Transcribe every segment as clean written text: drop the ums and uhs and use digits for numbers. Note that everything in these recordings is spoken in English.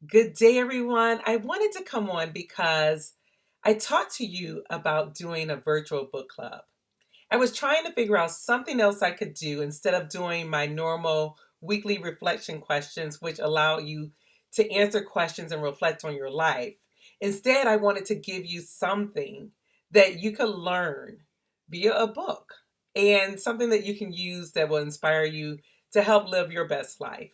Good day, everyone. I wanted to come on because I talked to you about doing a virtual book club. I was trying to figure out something else I could do instead of doing my normal weekly reflection questions, which allow you to answer questions and reflect on your life. Instead, I wanted to give you something that you could learn via a book and something that you can use that will inspire you to help live your best life.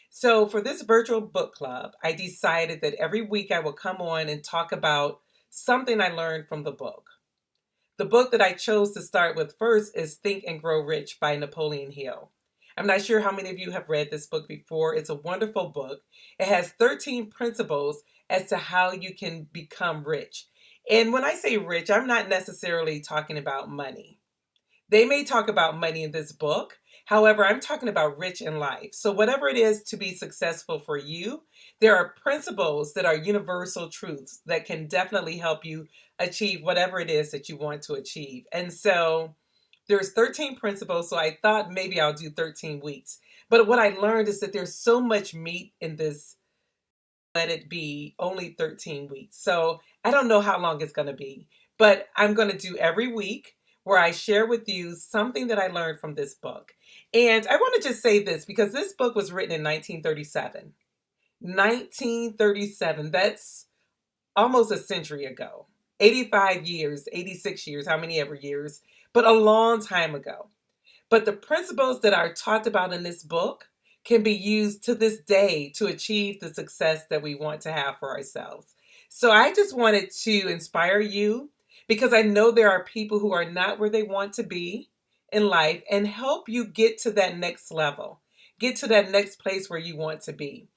So, for this virtual book club, I decided that every week I will come on and talk about something I learned from the book. The book that I chose to start with first is Think and Grow Rich by Napoleon Hill. I'm not sure how many of you have read this book before. It's a wonderful book. It has 13 principles as to how you can become rich. And when I say rich, I'm not necessarily talking about money. They may talk about money in this book. However, I'm talking about rich in life. So, whatever it is to be successful for you, there are principles that are universal truths that can definitely help you achieve whatever it is that you want to achieve. And so, there's 13 principles. So, I thought maybe I'll do 13 weeks. But what I learned is that there's so much meat in this, let it be only 13 weeks. So I don't know how long it's going to be, but I'm going to do every week where I share with you something that I learned from this book. And I want to just say this because this book was written in 1937. 1937, that's almost a century ago. 85 years, 86 years, how many ever years, but a long time ago. But the principles that are talked about in this book can be used to this day to achieve the success that we want to have for ourselves. So I just wanted to inspire you because I know there are people who are not where they want to be in life and help you get to that next level, get to that next place where you want to be.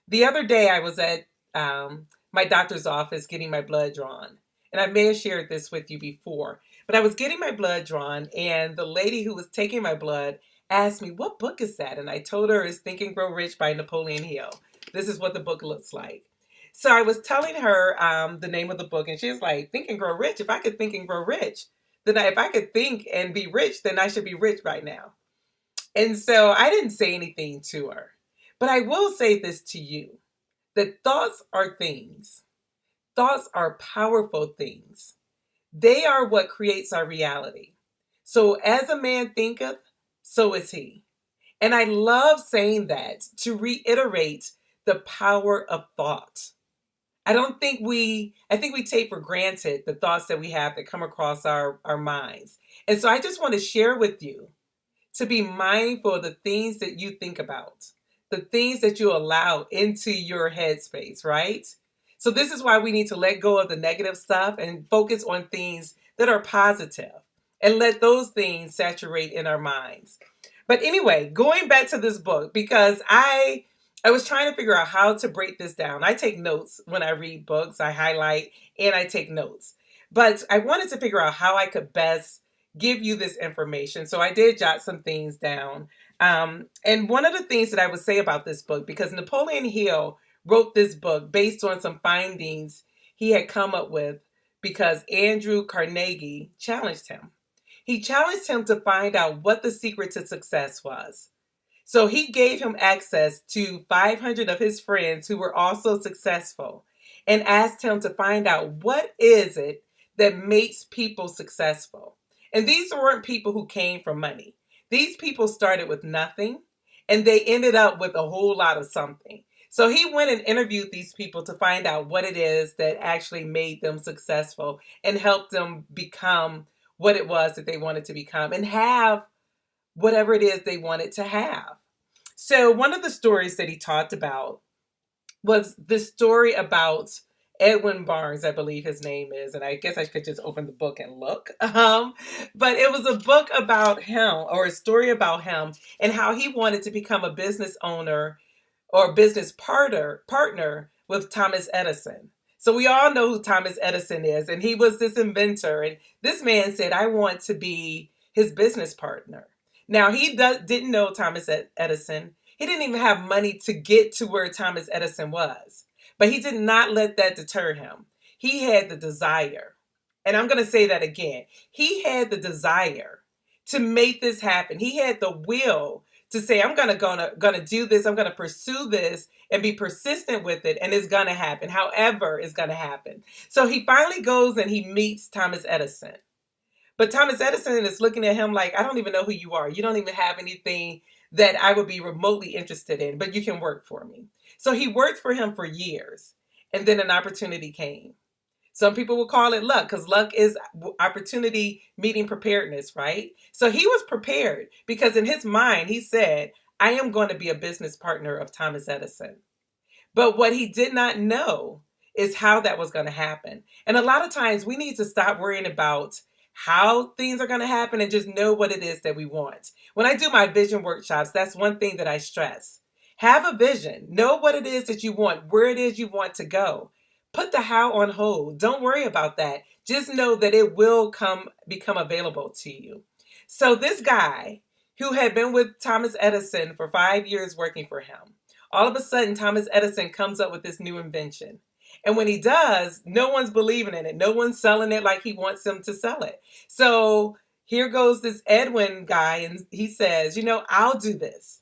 The other day, I was at my doctor's office getting my blood drawn. And I may have shared this with you before, but I was getting my blood drawn, and the lady who was taking my blood asked me, "What book is that?" And I told her it's Think and Grow Rich by Napoleon Hill. This is what the book looks like. So I was telling her the name of the book, and she was like, "Think and Grow Rich. If I could think and grow rich, if I could think and be rich, then I should be rich right now." And so I didn't say anything to her. But I will say this to you, that thoughts are things. Thoughts are powerful things. They are what creates our reality. So, as a man thinketh, so is he. And I love saying that to reiterate the power of thought. I think we take for granted the thoughts that we have that come across our minds. And so I just want to share with you to be mindful of the things that you think about, the things that you allow into your headspace, right? So, this is why we need to let go of the negative stuff and focus on things that are positive and let those things saturate in our minds. But anyway, going back to this book, because I was trying to figure out how to break this down. I take notes when I read books, I highlight and I take notes. But I wanted to figure out how I could best give you this information. So I did jot some things down. And one of the things that I would say about this book, because Napoleon Hill wrote this book based on some findings he had come up with because Andrew Carnegie challenged him. He challenged him to find out what the secret to success was. So he gave him access to 500 of his friends who were also successful and asked him to find out what is it that makes people successful. And these weren't people who came from money. These people started with nothing and they ended up with a whole lot of something. So he went and interviewed these people to find out what it is that actually made them successful and helped them become what it was that they wanted to become and have whatever it is they wanted to have. So, one of the stories that he talked about was the story about Edwin Barnes, I believe his name is, and I guess I could just open the book and look. But it was a book about him, or a story about him, and how he wanted to become a business owner or business partner with Thomas Edison. So we all know who Thomas Edison is, and he was this inventor. And this man said, "I want to be his business partner." Now didn't know Thomas Edison. He didn't even have money to get to where Thomas Edison was, but he did not let that deter him. He had the desire, and I'm going to say that again. He had the desire to make this happen. He had the will to say, I'm gonna do this, I'm gonna pursue this and be persistent with it, and it's gonna happen. However, it's gonna happen. So he finally goes and he meets Thomas Edison. But Thomas Edison is looking at him like, I don't even know who you are. You don't even have anything that I would be remotely interested in, but you can work for me. So he worked for him for years, and then an opportunity came. Some people will call it luck, because luck is opportunity meeting preparedness, right? So he was prepared because in his mind, he said, I am going to be a business partner of Thomas Edison. But what he did not know is how that was going to happen. And a lot of times we need to stop worrying about how things are going to happen and just know what it is that we want. When I do my vision workshops, that's one thing that I stress. Have a vision. Know what it is that you want, where it is you want to go. Put the how on hold. Don't worry about that. Just know that it will become available to you. So this guy who had been with Thomas Edison for 5 years working for him, all of a sudden Thomas Edison comes up with this new invention. And when he does, no one's believing in it. No one's selling it like he wants them to sell it. So here goes this Edwin guy, and he says, I'll do this.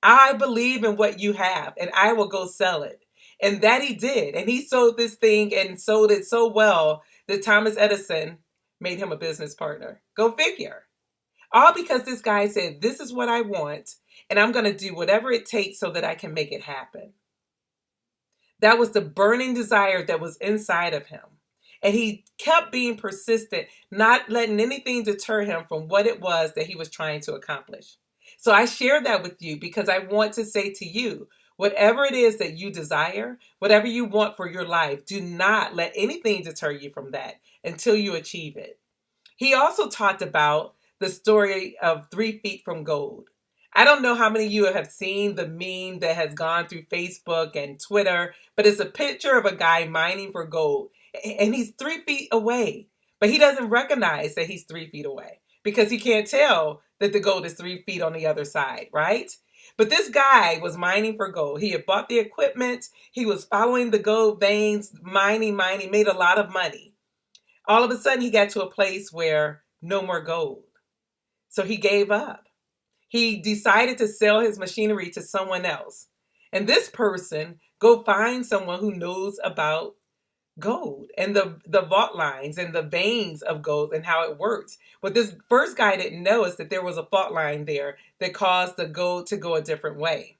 I believe in what you have, and I will go sell it. And that he did. And he sold this thing and sold it so well that Thomas Edison made him a business partner. Go figure. All because this guy said, this is what I want, and I'm going to do whatever it takes so that I can make it happen. That was the burning desire that was inside of him. And he kept being persistent, not letting anything deter him from what it was that he was trying to accomplish. So I share that with you because I want to say to you, whatever it is that you desire, whatever you want for your life, do not let anything deter you from that until you achieve it. He also talked about the story of 3 feet from gold. I don't know how many of you have seen the meme that has gone through Facebook and Twitter, but it's a picture of a guy mining for gold, and he's 3 feet away, but he doesn't recognize that he's 3 feet away because he can't tell that the gold is 3 feet on the other side, right? But this guy was mining for gold. He had bought the equipment. He was following the gold veins, mining, made a lot of money. All of a sudden, he got to a place where no more gold. So he gave up. He decided to sell his machinery to someone else. And this person go find someone who knows about gold and the vault lines and the veins of gold and how it works. What this first guy didn't know is that there was a fault line there that caused the gold to go a different way.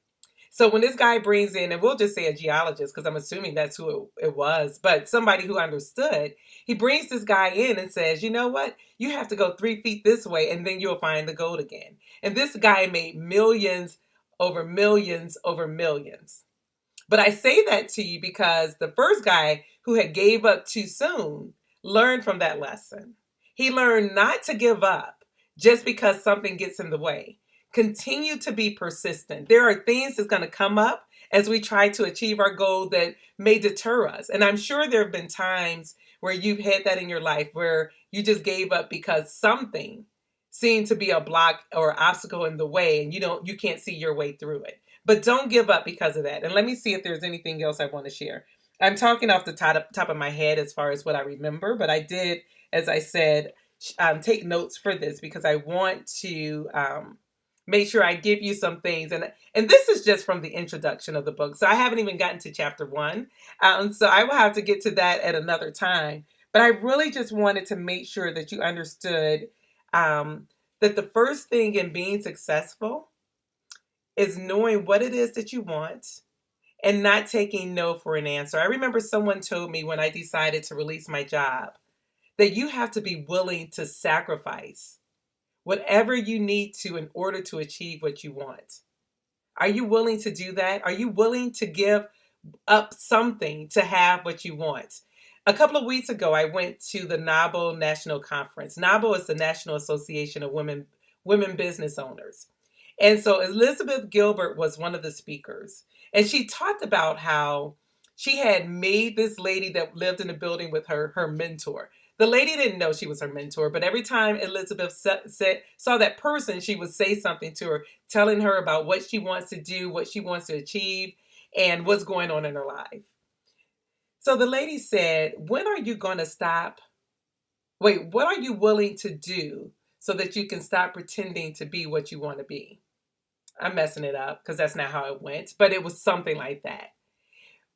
So when this guy brings in, and we'll just say a geologist, because I'm assuming that's who it was, but somebody who understood, he brings this guy in and says, you know what? You have to go 3 feet this way, and then you'll find the gold again. And this guy made millions over millions over millions. But I say that to you because the first guy who had gave up too soon learned from that lesson. He learned not to give up just because something gets in the way. Continue to be persistent. There are things that's going to come up as we try to achieve our goal that may deter us. And I'm sure there have been times where you've had that in your life where you just gave up because something seemed to be a block or obstacle in the way and you can't see your way through it. But don't give up because of that. And let me see if there's anything else I want to share. I'm talking off the top of my head as far as what I remember, but I did, as I said, take notes for this because I want to make sure I give you some things. And this is just from the introduction of the book. So I haven't even gotten to chapter 1. So I will have to get to that at another time. But I really just wanted to make sure that you understood that the first thing in being successful is knowing what it is that you want and not taking no for an answer. I remember someone told me when I decided to release my job that you have to be willing to sacrifice whatever you need to in order to achieve what you want. Are you willing to do that? Are you willing to give up something to have what you want? A couple of weeks ago, I went to the NABO National Conference. NABO is the National Association of Women Business Owners. And so Elizabeth Gilbert was one of the speakers. And she talked about how she had made this lady that lived in the building with her mentor. The lady didn't know she was her mentor, but every time Elizabeth saw that person, she would say something to her, telling her about what she wants to do, what she wants to achieve, and what's going on in her life. So the lady said, when are you going to stop? Wait, what are you willing to do so that you can stop pretending to be what you want to be? I'm messing it up because that's not how it went, but it was something like that.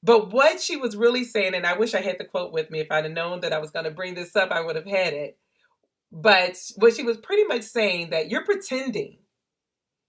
But what she was really saying, and I wish I had the quote with me. If I'd have known that I was going to bring this up, I would have had it. But what she was pretty much saying that you're pretending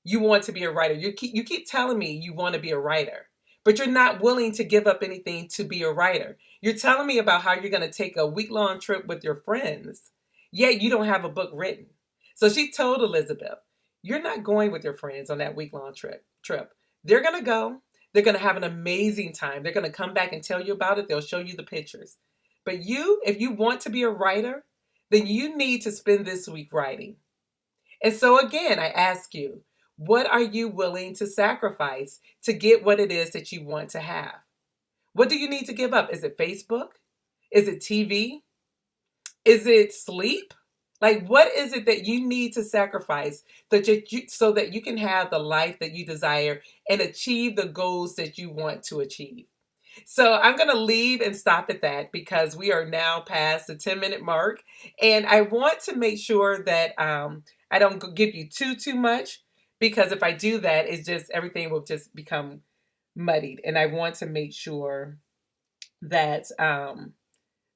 you want to be a writer. You keep telling me you want to be a writer, but you're not willing to give up anything to be a writer. You're telling me about how you're going to take a week-long trip with your friends, yet you don't have a book written. So she told Elizabeth, you're not going with your friends on that week-long trip. They're going to go. They're going to have an amazing time. They're going to come back and tell you about it. They'll show you the pictures. But you, if you want to be a writer, then you need to spend this week writing. And so again, I ask you, what are you willing to sacrifice to get what it is that you want to have? What do you need to give up? Is it Facebook? Is it TV? Is it sleep? Like, what is it that you need to sacrifice so that you can have the life that you desire and achieve the goals that you want to achieve? So I'm going to leave and stop at that because we are now past the 10-minute mark. And I want to make sure that I don't give you too much, because if I do that, it's just everything will just become muddied. And I want to make sure that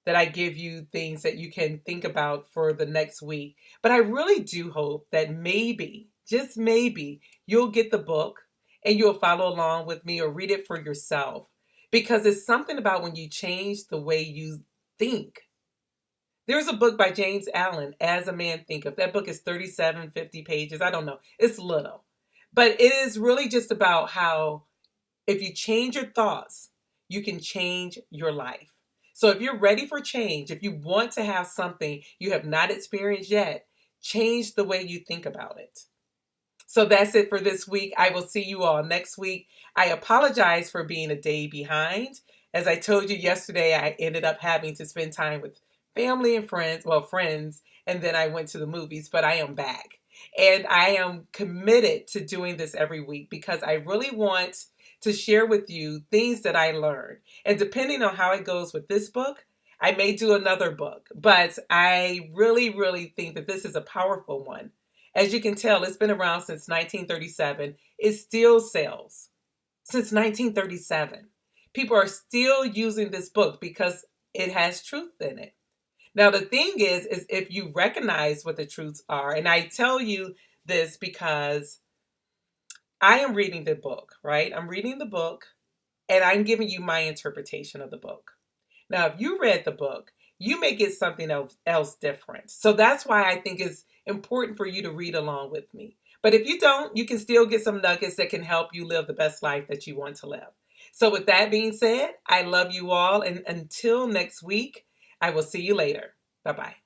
that I give you things that you can think about for the next week. But I really do hope that maybe, just maybe, you'll get the book and you'll follow along with me or read it for yourself. Because it's something about when you change the way you think. There's a book by James Allen, As a Man Thinketh. That book is 37, 50 pages. I don't know. It's little. But it is really just about how if you change your thoughts, you can change your life. So if you're ready for change, if you want to have something you have not experienced yet, change the way you think about it. So that's it for this week. I will see you all next week. I apologize for being a day behind. As I told you yesterday, I ended up having to spend time with family and friends, and then I went to the movies, but I am back. And I am committed to doing this every week because I really want to share with you things that I learned. And depending on how it goes with this book, I may do another book, but I really think that this is a powerful one. As you can tell, it's been around since 1937. It still sells since 1937. People are still using this book because it has truth in it. Now, the thing is if you recognize what the truths are, and I tell you this because I am reading the book, right? I'm reading the book and I'm giving you my interpretation of the book. Now, if you read the book, you may get something else different. So that's why I think it's important for you to read along with me. But if you don't, you can still get some nuggets that can help you live the best life that you want to live. So with that being said, I love you all. And until next week, I will see you later. Bye-bye.